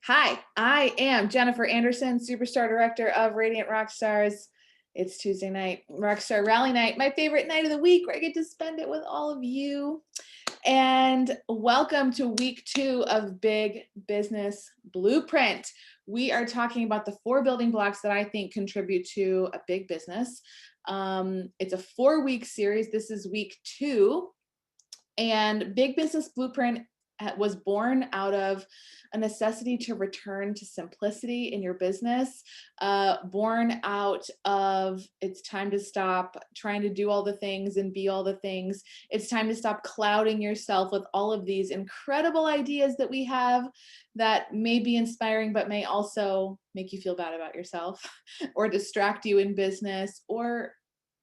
Hi, I am Jennifer Anderson, Superstar Director of Radiant Rockstars. It's Tuesday night, Rockstar Rally Night, my favorite night of the week where I get to spend it with all of you. And welcome to week 2 of Big Business Blueprint. We are talking about the 4 building blocks that I think contribute to a big business. It's a 4-week series. This is week 2. And Big Business Blueprint was born out of a necessity to return to simplicity in your business, born out of it's time to stop trying to do all the things and be all the things. It's time to stop clouding yourself with all of these incredible ideas that we have that may be inspiring, but may also make you feel bad about yourself or distract you in business or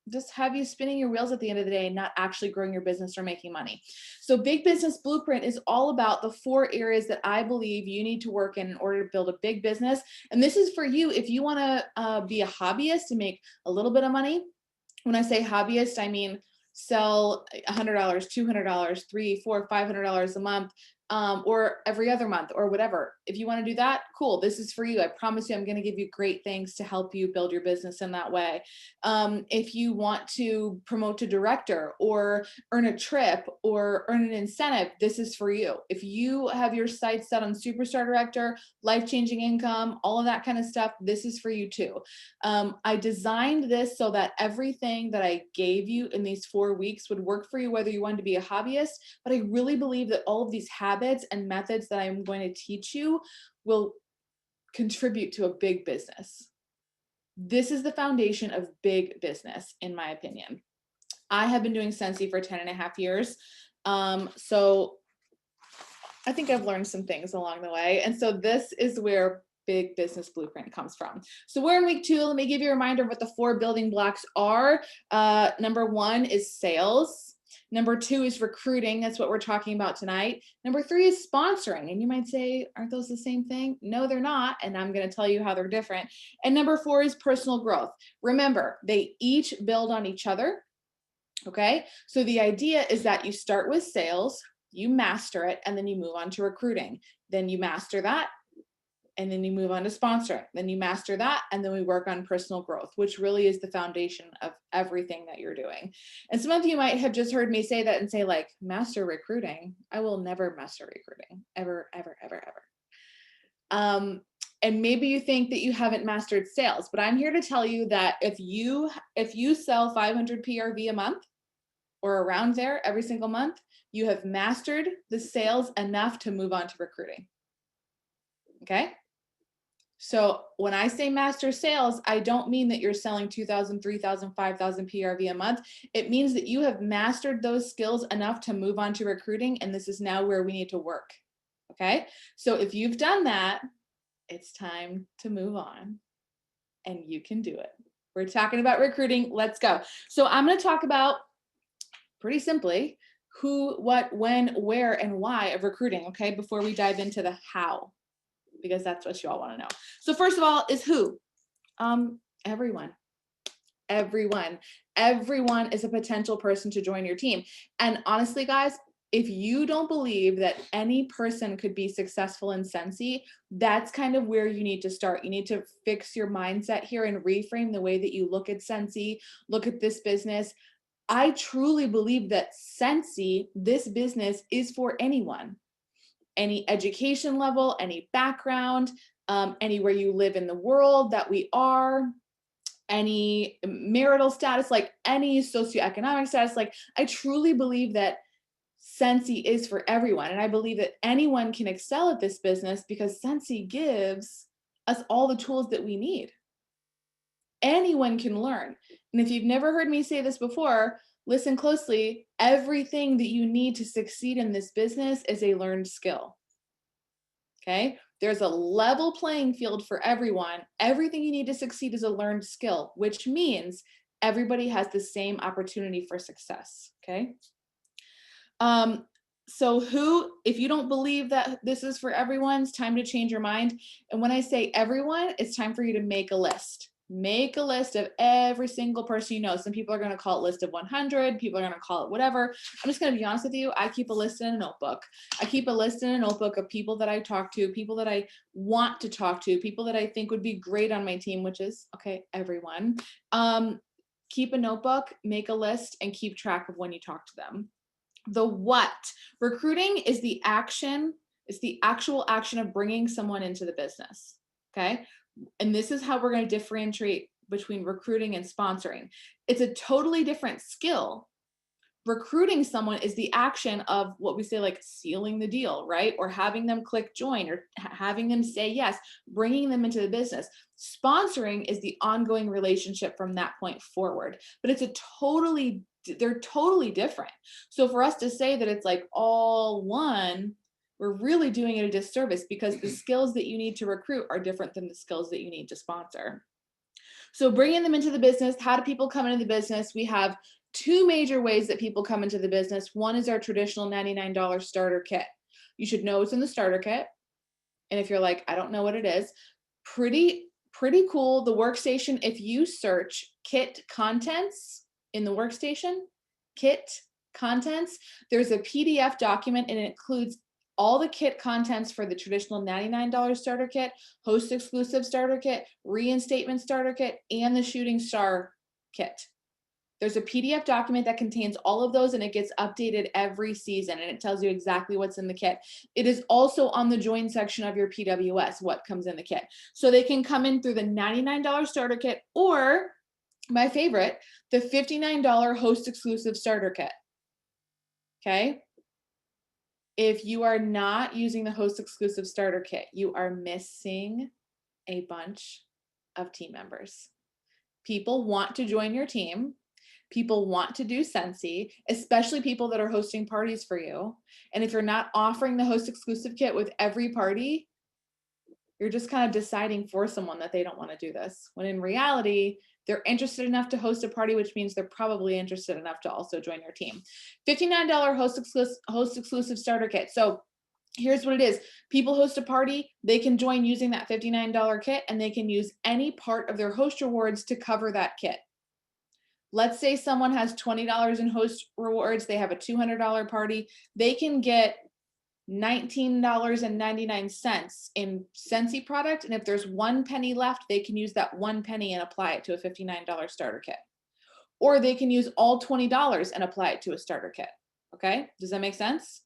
just have you spinning your wheels at the end of the day and not actually growing your business or making money. So Big Business Blueprint is all about the 4 areas that I believe you need to work in order to build a big business. And this is for you if you want to be a hobbyist and make a little bit of money. When I say hobbyist, I mean sell $100, $200, $300, $400, $500 a month, or every other month or whatever. If you want to do that, cool. This is for you. I promise you, I'm going to give you great things to help you build your business in that way. If you want to promote to director or earn a trip or earn an incentive, this is for you. If you have your sights set on superstar director, life-changing income, all of that kind of stuff, this is for you too. I designed this so that everything that I gave you in these 4 weeks would work for you, whether you wanted to be a hobbyist, but I really believe that all of these habits and methods that I'm going to teach you will contribute to a big business. This is the foundation of big business, in my opinion. I have been doing Scentsy for 10.5 years. So I think I've learned some things along the way. And so this is where Big Business Blueprint comes from. So we're in week 2. Let me give you a reminder of what the 4 building blocks are. Number 1 is sales. Number 2 is recruiting. That's what we're talking about tonight. Number 3 is sponsoring. And you might say, aren't those the same thing? No, they're not. And I'm going to tell you how they're different. And number 4 is personal growth. Remember, they each build on each other. Okay. So the idea is that you start with sales, you master it, and then you move on to recruiting. Then you master that, and then you move on to sponsoring. Then you master that, and then we work on personal growth, which really is the foundation of everything that you're doing. And some of you might have just heard me say that and say, like, master recruiting. I will never master recruiting, ever, ever, ever, ever. And maybe you think that you haven't mastered sales, but I'm here to tell you that if you sell 500 PRV a month or around there every single month, you have mastered the sales enough to move on to recruiting. Okay. So when I say master sales, I don't mean that you're selling 2,000, 3,000, 5,000 PRV a month. It means that you have mastered those skills enough to move on to recruiting. And this is now where we need to work. Okay. So if you've done that, it's time to move on and you can do it. We're talking about recruiting. Let's go. So I'm going to talk about pretty simply who, what, when, where, and why of recruiting. Okay. Before we dive into the how, because that's what you all want to know. So first of all is who? Everyone. Everyone is a potential person to join your team. And honestly, guys, if you don't believe that any person could be successful in Scentsy, that's kind of where you need to start. You need to fix your mindset here and reframe the way that you look at Scentsy, look at this business. I truly believe that Scentsy, this business, is for anyone. Any education level, any background, anywhere you live in the world that we are, any marital status, like any socioeconomic status. Like, I truly believe that Scentsy is for everyone. And I believe that anyone can excel at this business because Scentsy gives us all the tools that we need. Anyone can learn. And if you've never heard me say this before, listen closely. Everything that you need to succeed in this business is a learned skill. Okay? There's a level playing field for everyone. Everything you need to succeed is a learned skill, which means everybody has the same opportunity for success. Okay? So if you don't believe that this is for everyone, it's time to change your mind. And when I say everyone, it's time for you to make a list. Make a list of every single person you know. Some people are going to call it list of 100. People are going to call it whatever. I'm just going to be honest with you. I keep a list in a notebook. I keep a list in a notebook of people that I talk to, people that I want to talk to, people that I think would be great on my team, which is, okay, everyone. Keep a notebook, make a list, and keep track of when you talk to them. The what. Recruiting is the action. It's the actual action of bringing someone into the business. Okay. And this is how we're going to differentiate between recruiting and sponsoring. It's a totally different skill. Recruiting someone is the action of what we say, like sealing the deal, right? Or having them click join, or having them say yes, bringing them into the business. Sponsoring is the ongoing relationship from that point forward, but they're totally different. So for us to say that it's like all one, we're really doing it a disservice, because the skills that you need to recruit are different than the skills that you need to sponsor. So bringing them into the business, how do people come into the business? We have two major ways that people come into the business. One is our traditional $99 starter kit. You should know it's in the starter kit. And if you're like, I don't know what it is, pretty cool. The workstation, if you search kit contents in the workstation, kit contents, there's a PDF document, and it includes all the kit contents for the traditional $99 starter kit, host exclusive starter kit, reinstatement starter kit, and the shooting star kit. There's a PDF document that contains all of those, and it gets updated every season, and it tells you exactly what's in the kit. It is also on the join section of your PWS, what comes in the kit. So they can come in through the $99 starter kit, or my favorite, the $59 host exclusive starter kit. Okay. If you are not using the host exclusive starter kit, you are missing a bunch of team members. People want to join your team. People want to do Scentsy, especially people that are hosting parties for you. And if you're not offering the host exclusive kit with every party, you're just kind of deciding for someone that they don't want to do this, when in reality, they're interested enough to host a party, which means they're probably interested enough to also join your team. $59 host exclusive starter kit. So here's what it is. People host a party, they can join using that $59 kit, and they can use any part of their host rewards to cover that kit. Let's say someone has $20 in host rewards, they have a $200 party, they can get $19.99 in Scentsy product, and if there's 1 penny left, they can use that 1 penny and apply it to a $59 starter kit. Or they can use all $20 and apply it to a starter kit. Okay, does that make sense?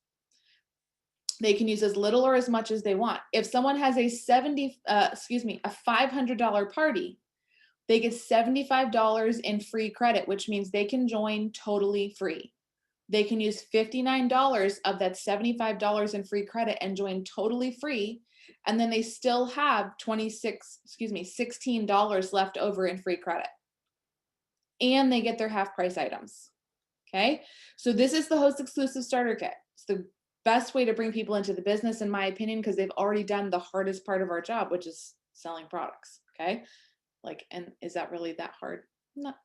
They can use as little or as much as they want. If someone has a $500 party, they get $75 in free credit, which means they can join totally free. They can use $59 of that $75 in free credit and join totally free. And then they still have $16 left over in free credit. And they get their half price items. Okay. So this is the host exclusive starter kit. It's the best way to bring people into the business, in my opinion, because they've already done the hardest part of our job, which is selling products. Okay. Like, and is that really that hard? Not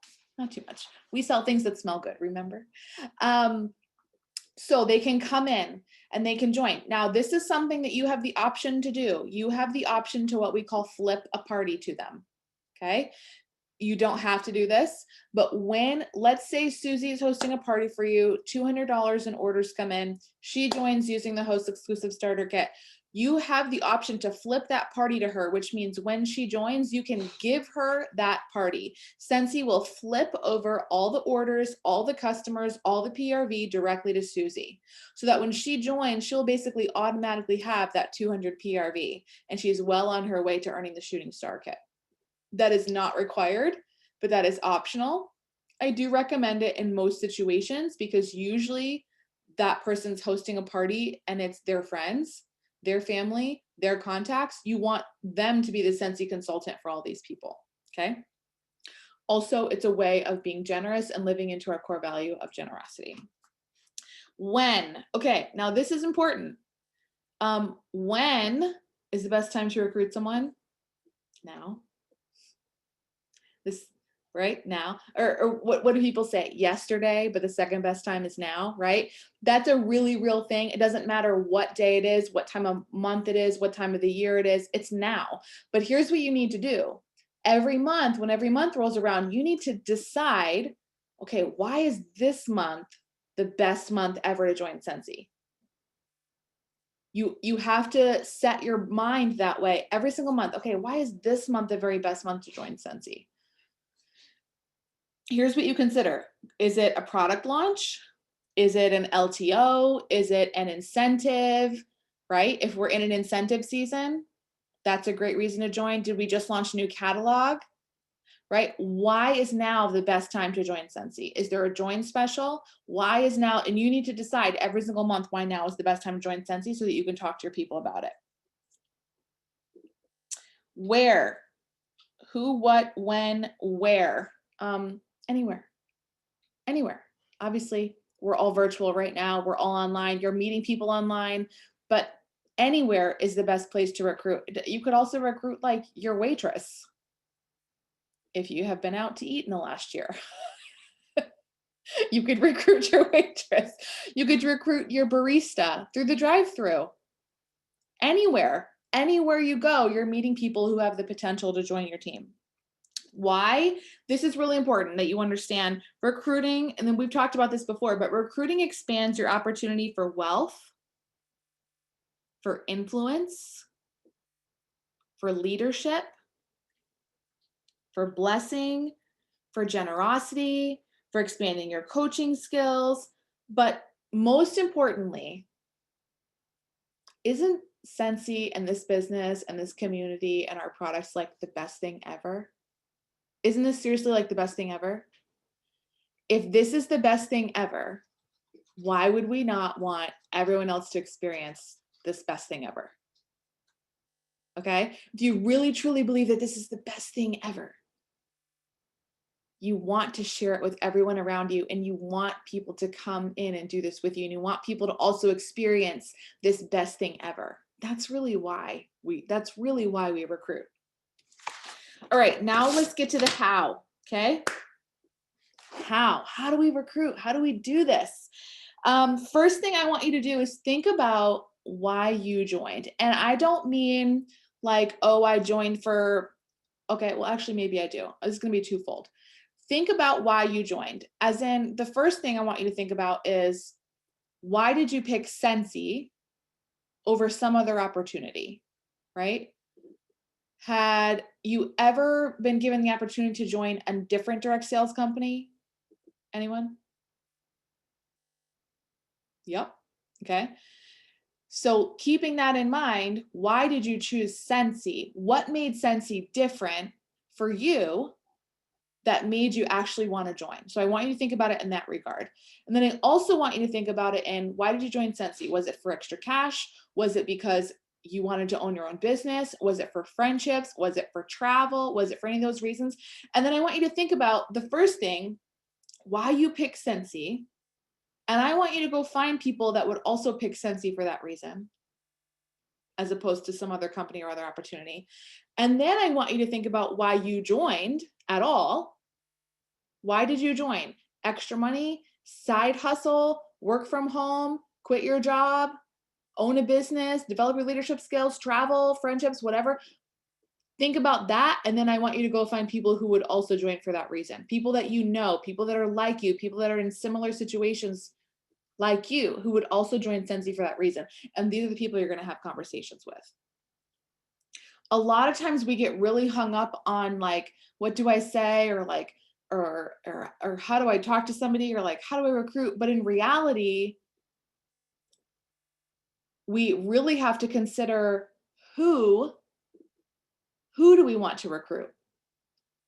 too much. We sell things that smell good, remember? So they can come in and they can join. Now, this is something that you have the option to do. You have the option to what we call flip a party to them. Okay. You don't have to do this, but when, let's say Susie is hosting a party for you, $200 in orders come in, she joins using the host exclusive starter kit. You have the option to flip that party to her, which means when she joins, you can give her that party. Scentsy will flip over all the orders, all the customers, all the PRV directly to Susie. So that when she joins, she'll basically automatically have that 200 PRV, and she's well on her way to earning the shooting star kit. That is not required, but that is optional. I do recommend it in most situations, because usually that person's hosting a party and it's their friends, their family, their contacts. You want them to be the Scentsy consultant for all these people, okay? Also, it's a way of being generous and living into our core value of generosity. When, okay, now this is important. When is the best time to recruit someone? Now. This right now, or what do people say? Yesterday, but the second best time is now, right? That's a really real thing. It doesn't matter what day it is, what time of month it is, what time of the year it is, it's now. But here's what you need to do. every month, when every month rolls around, you need to decide, okay, why is this month the best month ever to join Scentsy? You have to set your mind that way every single month. Okay, why is this month the very best month to join Scentsy? Here's what you consider. Is it a product launch? Is it an LTO? Is it an incentive? Right? If we're in an incentive season, that's a great reason to join. Did we just launch a new catalog? Right? Why is now the best time to join Scentsy? Is there a join special? Why is now? And you need to decide every single month why now is the best time to join Scentsy so that you can talk to your people about it. Where? Who, what, when, where? Anywhere. Anywhere. Obviously, we're all virtual right now. We're all online. You're meeting people online, but anywhere is the best place to recruit. You could also recruit like your waitress if you have been out to eat in the last year. You could recruit your waitress. You could recruit your barista through the drive-through. Anywhere you go, you're meeting people who have the potential to join your team. Why? This is really important that you understand recruiting, and then we've talked about this before, but recruiting expands your opportunity for wealth, for influence, for leadership, for blessing, for generosity, for expanding your coaching skills. But most importantly, isn't Scentsy and this business and this community and our products like the best thing ever? Isn't this seriously like the best thing ever? If this is the best thing ever, why would we not want everyone else to experience this best thing ever? Okay? Do you really truly believe that this is the best thing ever? You want to share it with everyone around you, and you want people to come in and do this with you, and you want people to also experience this best thing ever. That's really why we recruit. All right, now let's get to the how, okay? How do we recruit? How do we do this? First thing I want you to do is think about why you joined. And I don't mean like, oh, I joined for, okay, well, actually, maybe I do. It's going to be twofold. Think about why you joined. As in, the first thing I want you to think about is, why did you pick Scentsy over some other opportunity, right? Had you ever been given the opportunity to join a different direct sales company? Anyone? Yep. Okay. So keeping that in mind, why did you choose Scentsy? What made Scentsy different for you that made you actually want to join? So I want you to think about it in that regard. And then I also want you to think about it in, why did you join Scentsy? Was it for extra cash? Was it because you wanted to own your own business? Was it for friendships? Was it for travel? Was it for any of those reasons? And then I want you to think about the first thing, why you pick Scentsy. And I want you to go find people that would also pick Scentsy for that reason, as opposed to some other company or other opportunity. And then I want you to think about why you joined at all. Why did you join? Extra money, side hustle, work from home, quit your job, own a business, develop your leadership skills, travel, friendships, whatever. Think about that. And then I want you to go find people who would also join for that reason. People that you know, people that are like you, people that are in similar situations like you, who would also join Scentsy for that reason. And these are the people you're going to have conversations with. A lot of times we get really hung up on like, what do I say? Or like, or how do I talk to somebody? Or like, how do I recruit? But in reality, we really have to consider who do we want to recruit?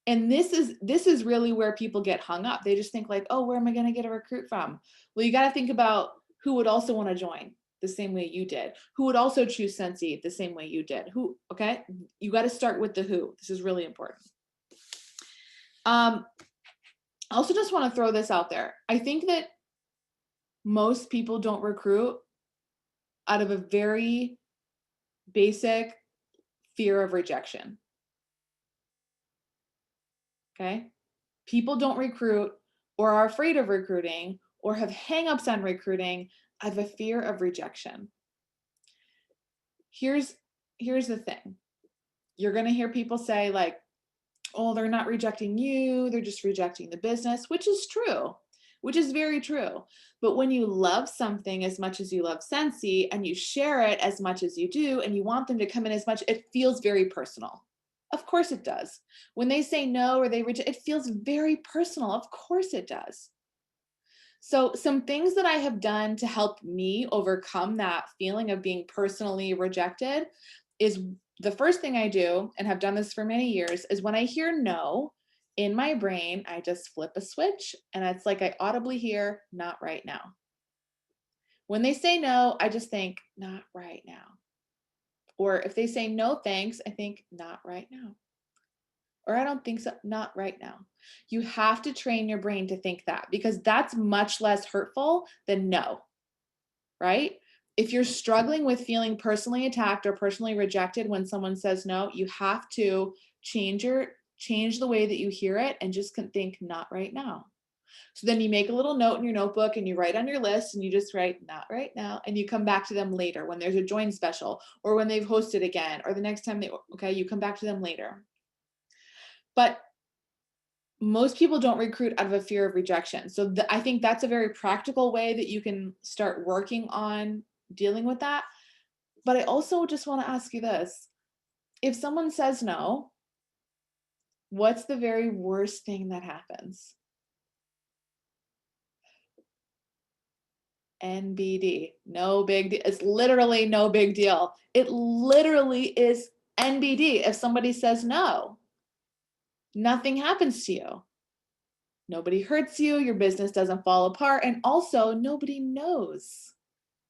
And this is really where people get hung up. They just think like, oh, where am I going to get a recruit from? Well, you got to think about who would also want to join the same way you did, who would also choose Scentsy the same way you did. Who, okay? You got to start with the who. This is really important. I also just want to throw this out there. I think that most people don't recruit out of a very basic fear of rejection. Okay? People don't recruit or are afraid of recruiting or have hangups on recruiting out of a fear of rejection. Here's the thing. You're going to hear people say like, oh, they're not rejecting you, they're just rejecting the business, which is true, which is very true. But when you love something as much as you love Scentsy and you share it as much as you do, and you want them to come in as much, it feels very personal. Of course it does. When they say no or they reject, it feels very personal. Of course it does. So some things that I have done to help me overcome that feeling of being personally rejected is the first thing I do, and have done this for many years, is when I hear no in my brain, I just flip a switch and it's like I audibly hear, not right now. When they say no, I just think, not right now. Or if they say no thanks, I think, not right now. Or I don't think so, not right now. You have to train your brain to think that, because that's much less hurtful than no, right? If you're struggling with feeling personally attacked or personally rejected when someone says no, you have to change the way that you hear it and just think, not right now. So then you make a little note in your notebook and you write on your list and you just write, not right now, and you come back to them later when there's a join special or when they've hosted again or the next time you come back to them later. But most people don't recruit out of a fear of rejection. So I think that's a very practical way that you can start working on dealing with that. But I also just want to ask you this. If someone says no, what's the very worst thing that happens? NBD. No big deal. It's literally no big deal. It literally is NBD. If somebody says no, nothing happens to you. Nobody hurts you. Your business doesn't fall apart. And also, nobody knows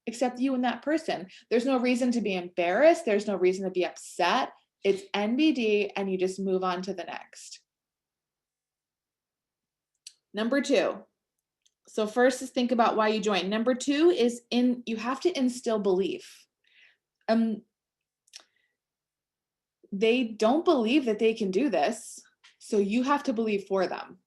except you and that person. There's no reason to be embarrassed. There's no reason to be upset. It's NBD and you just move on to the next. Number 2. So first is think about why you joined. Number 2 is you have to instill belief. They don't believe that they can do this, so you have to believe for them.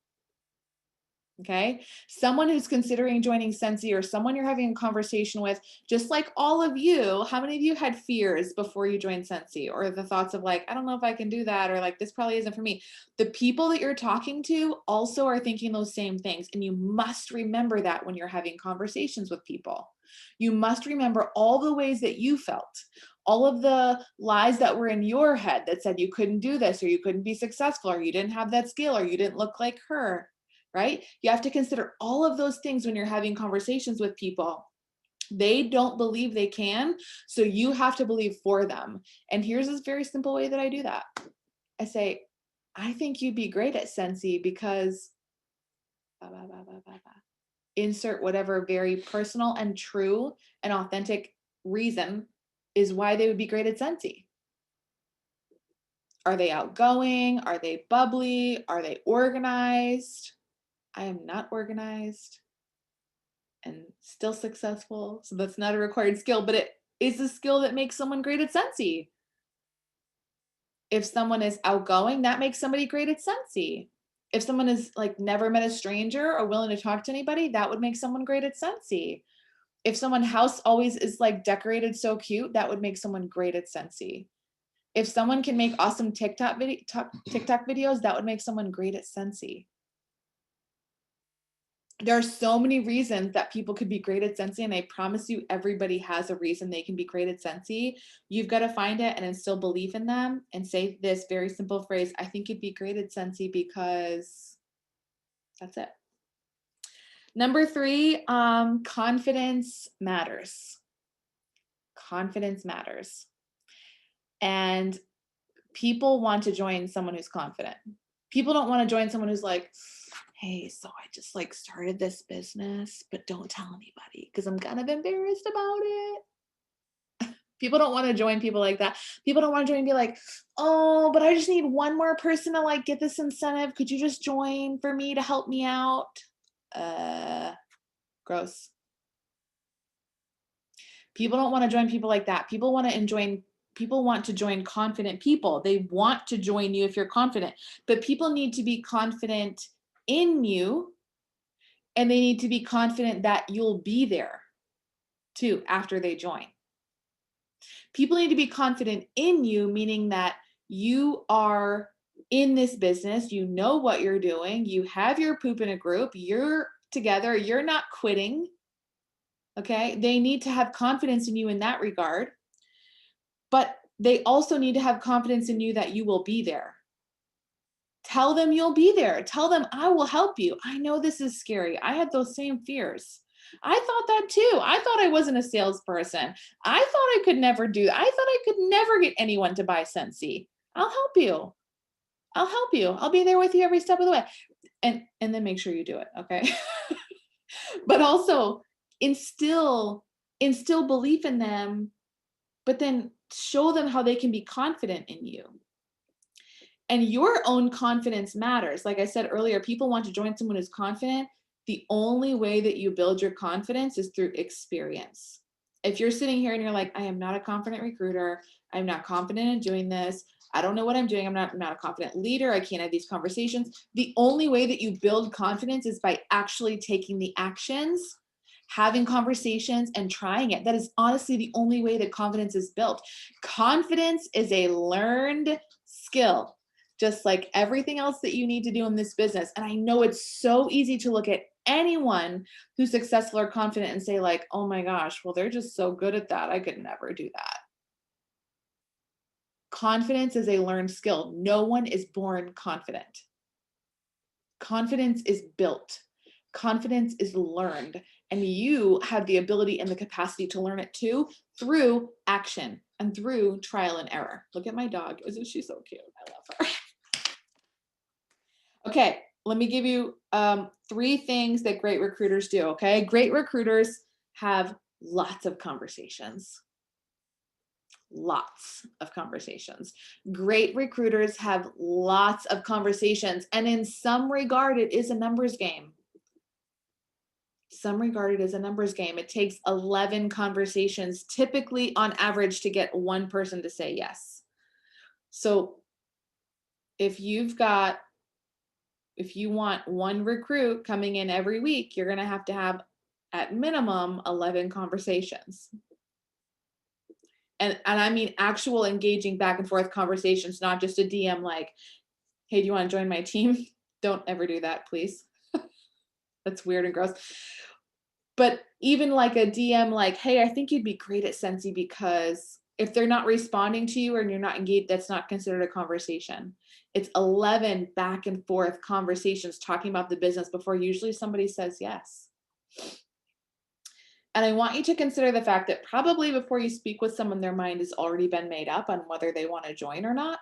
Okay. Someone who's considering joining Scentsy or someone you're having a conversation with, just like all of you, how many of you had fears before you joined Scentsy, or the thoughts of like, I don't know if I can do that, or like, this probably isn't for me. The people that you're talking to also are thinking those same things. And you must remember that when you're having conversations with people. You must remember all the ways that you felt, all of the lies that were in your head that said you couldn't do this, or you couldn't be successful, or you didn't have that skill, or you didn't look like her. Right? You have to consider all of those things when you're having conversations with people. They don't believe they can, so you have to believe for them. And here's this very simple way that I do that. I say, I think you'd be great at Scentsy because insert whatever very personal and true and authentic reason is why they would be great at Scentsy. Are they outgoing? Are they bubbly? Are they organized? I am not organized and still successful. So that's not a required skill, but it is a skill that makes someone great at Scentsy. If someone is outgoing, that makes somebody great at Scentsy. If someone is like never met a stranger or willing to talk to anybody, that would make someone great at Scentsy. If someone's house always is like decorated so cute, that would make someone great at Scentsy. If someone can make awesome TikTok videos, that would make someone great at Scentsy. There are so many reasons that people could be great at Scentsy, and I promise you everybody has a reason they can be great at Scentsy. You've got to find it and instill belief in them and say this very simple phrase, I think you'd be great at Scentsy because that's it. Number 3, confidence matters. Confidence matters. And people want to join someone who's confident. People don't want to join someone who's like, hey, so I just like started this business, but don't tell anybody because I'm kind of embarrassed about it. People don't want to join people like that. People don't want to join and be like, oh, but I just need one more person to like get this incentive. Could you just join for me to help me out? Gross. People don't want to join people like that. People want to join confident people. They want to join you if you're confident, but people need to be confident in you, and they need to be confident that you'll be there too after they join. People need to be confident in you, meaning that you are in this business. You know what you're doing. You have your poop in a group. You're together. You're not quitting. Okay. They need to have confidence in you in that regard. But they also need to have confidence in you that you will be there. Tell them you'll be there. Tell them I will help you. I know this is scary. I had those same fears. I thought that too. I thought I wasn't a salesperson. I thought I could never do that. I thought I could never get anyone to buy Scentsy. I'll help you. I'll help you. I'll be there with you every step of the way. And then make sure you do it, okay? But also instill belief in them, but then show them how they can be confident in you. And your own confidence matters. Like I said earlier, people want to join someone who's confident. The only way that you build your confidence is through experience. If you're sitting here and you're like, I am not a confident recruiter, I'm not confident in doing this, I don't know what I'm doing, I'm not a confident leader, I can't have these conversations. The only way that you build confidence is by actually taking the actions, having conversations, and trying it. That is honestly the only way that confidence is built. Confidence is a learned skill, just like everything else that you need to do in this business. And I know it's so easy to look at anyone who's successful or confident and say like, oh my gosh, well, they're just so good at that. I could never do that. Confidence is a learned skill. No one is born confident. Confidence is built. Confidence is learned. And you have the ability and the capacity to learn it too through action and through trial and error. Look at my dog. Isn't she so cute? I love her. Okay, let me give you 3 things that great recruiters do, okay? Great recruiters have lots of conversations. Lots of conversations. Great recruiters have lots of conversations, and in some regard, it is a numbers game. Some regard it as a numbers game. It takes 11 conversations, typically on average, to get one person to say yes. So if you want one recruit coming in every week, you're going to have at minimum 11 conversations. And I mean actual engaging back and forth conversations, not just a DM like, hey, do you want to join my team? Don't ever do that, please. That's weird and gross. But even like a DM like, hey, I think you'd be great at Scentsy, because if they're not responding to you and you're not engaged, that's not considered a conversation. It's 11 back and forth conversations talking about the business before usually somebody says yes. And I want you to consider the fact that probably before you speak with someone, their mind has already been made up on whether they want to join or not.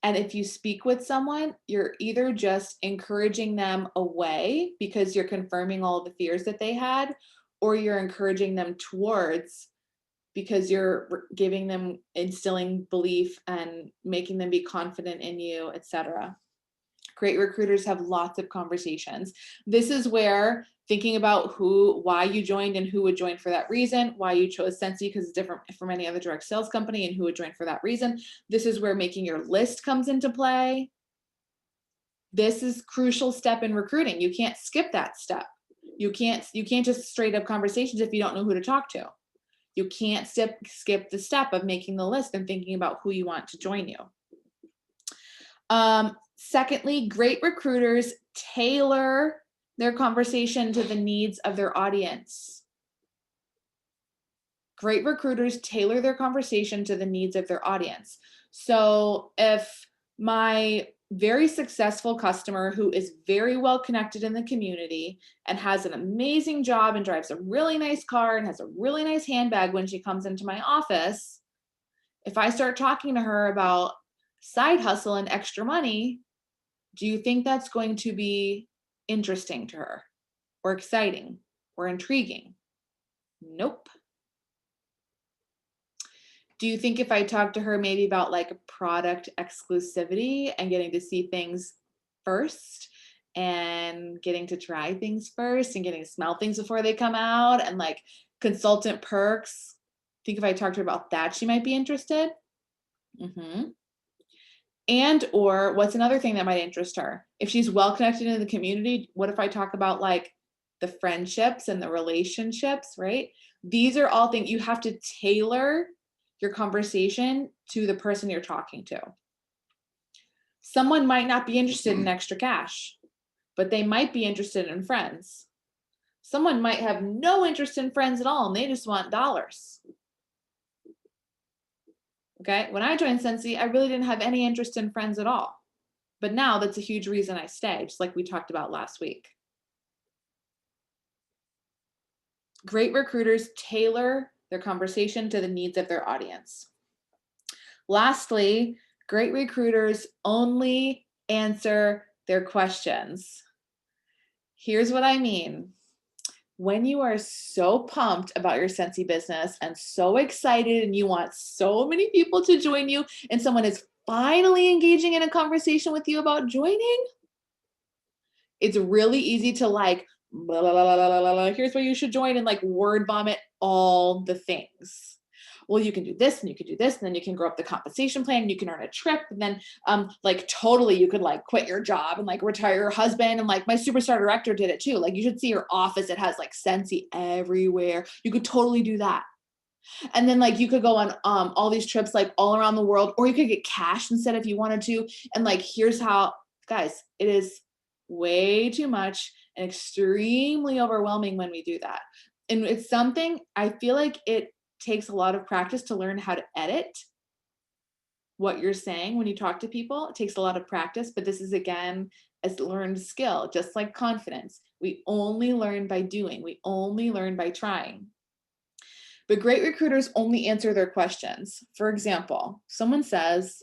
And if you speak with someone, you're either just encouraging them away because you're confirming all the fears that they had, or you're encouraging them towards because you're giving them, instilling belief and making them be confident in you, etc. Great recruiters have lots of conversations. This is where thinking about why you joined and who would join for that reason, why you chose Scentsy because it's different from any other direct sales company, and who would join for that reason. This is where making your list comes into play. This is a crucial step in recruiting. You can't skip that step. You can't just straight up conversations if you don't know who to talk to. You can't skip the step of making the list and thinking about who you want to join you. Secondly, great recruiters tailor their conversation to the needs of their audience. Great recruiters tailor their conversation to the needs of their audience. So if my very successful customer who is very well connected in the community and has an amazing job and drives a really nice car and has a really nice handbag when she comes into my office, if I start talking to her about side hustle and extra money, do you think that's going to be interesting to her or exciting or intriguing? Nope. Do you think if I talk to her maybe about like product exclusivity and getting to see things first and getting to try things first and getting to smell things before they come out and like consultant perks, think if I talked to her about that, she might be interested? And or what's another thing that might interest her? If she's well connected in the community, what if I talk about like the friendships and the relationships, right? These are all things you have to tailor your conversation to the person you're talking to. Someone might not be interested in extra cash, but they might be interested in friends. Someone might have no interest in friends at all and they just want dollars. Okay, when I joined Scentsy, I really didn't have any interest in friends at all. But now that's a huge reason I stay, just like we talked about last week. Great recruiters tailor their conversation to the needs of their audience. Lastly, great recruiters only answer their questions. Here's what I mean. When you are so pumped about your Scentsy business and so excited and you want so many people to join you and someone is finally engaging in a conversation with you about joining, it's really easy to like, blah, blah, blah, blah, blah, blah, here's where you should join and like word vomit all the things. Well, you can do this and you can do this, and then you can grow up the compensation plan and you can earn a trip. And then like totally you could like quit your job and like retire your husband. And like my superstar director did it too. Like you should see your office. It has like Scentsy everywhere. You could totally do that. And then like you could go on all these trips like all around the world, or you could get cash instead if you wanted to. And like, here's how, guys, it is way too much and extremely overwhelming when we do that. And it's something I feel like it takes a lot of practice to learn how to edit what you're saying when you talk to people. It takes a lot of practice, but this is again a learned skill, just like confidence. We only learn by doing. We only learn by trying. But great recruiters only answer their questions. For example, someone says,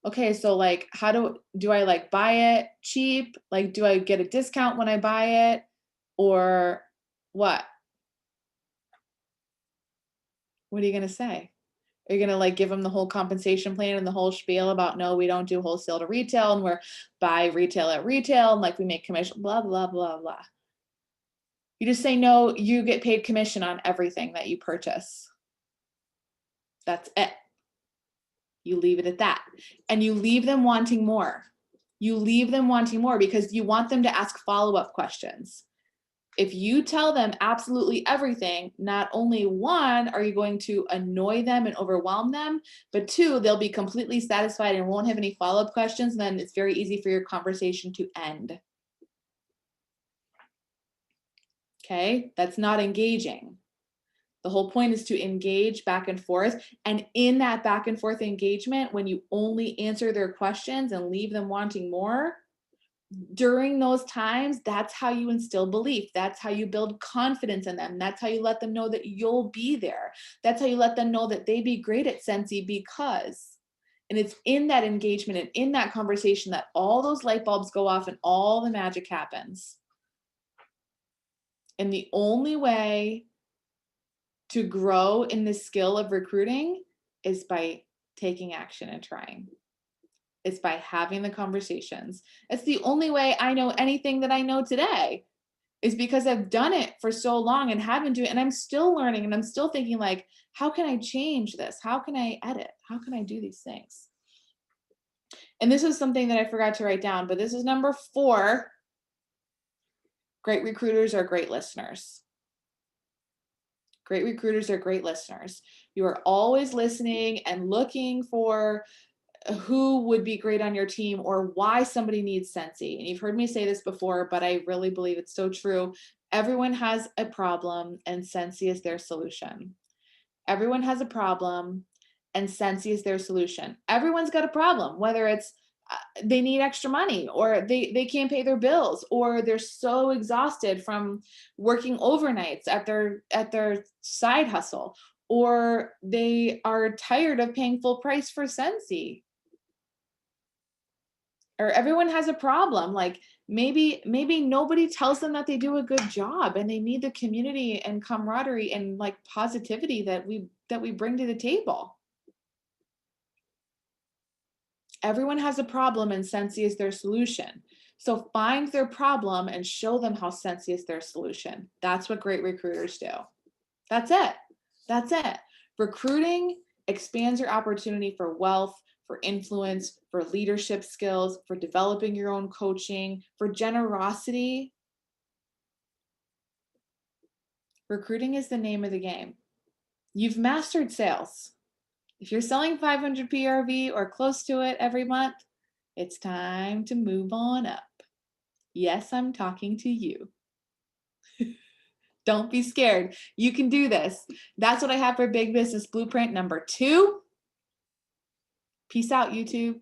okay, so like, how do I like buy it cheap? Like, do I get a discount when I buy it or what? What are you going to say? Are you going to like give them the whole compensation plan and the whole spiel about, no, we don't do wholesale to retail and we're buy retail at retail and like we make commission, blah, blah, blah, blah. You just say, no, you get paid commission on everything that you purchase. That's it. You leave it at that. And you leave them wanting more. You leave them wanting more because you want them to ask follow-up questions. If you tell them absolutely everything, not only one, are you going to annoy them and overwhelm them, but two, they'll be completely satisfied and won't have any follow-up questions. And then it's very easy for your conversation to end. Okay, that's not engaging. The whole point is to engage back and forth. And in that back and forth engagement, when you only answer their questions and leave them wanting more, during those times, that's how you instill belief. That's how you build confidence in them. That's how you let them know that you'll be there. That's how you let them know that they'd be great at Scentsy because, and it's in that engagement and in that conversation that all those light bulbs go off and all the magic happens. And the only way to grow in the skill of recruiting is by taking action and trying. It's by having the conversations. It's the only way I know anything that I know today is because I've done it for so long and have been doing it, and I'm still learning and I'm still thinking like, how can I change this? How can I edit? How can I do these things? And this is something that I forgot to write down, but this is number 4. Great recruiters are great listeners. Great recruiters are great listeners. You are always listening and looking for who would be great on your team or why somebody needs Scentsy. And you've heard me say this before, but I really believe it's so true. Everyone has a problem and Scentsy is their solution. Everyone has a problem and Scentsy is their solution. Everyone's got a problem, whether it's they need extra money or they can't pay their bills or they're so exhausted from working overnights at their side hustle, or they are tired of paying full price for Scentsy. Or everyone has a problem. Like maybe nobody tells them that they do a good job and they need the community and camaraderie and like positivity that we bring to the table. Everyone has a problem and Scentsy is their solution. So find their problem and show them how Scentsy is their solution. That's what great recruiters do. That's it. That's it. Recruiting expands your opportunity for wealth, for influence, for leadership skills, for developing your own coaching, for generosity. Recruiting is the name of the game. You've mastered sales. If you're selling 500 PRV or close to it every month, It's time to move on up. Yes, I'm talking to you. Don't be scared. You can do this. That's what I have for Big Business Blueprint number 2. Peace out, YouTube.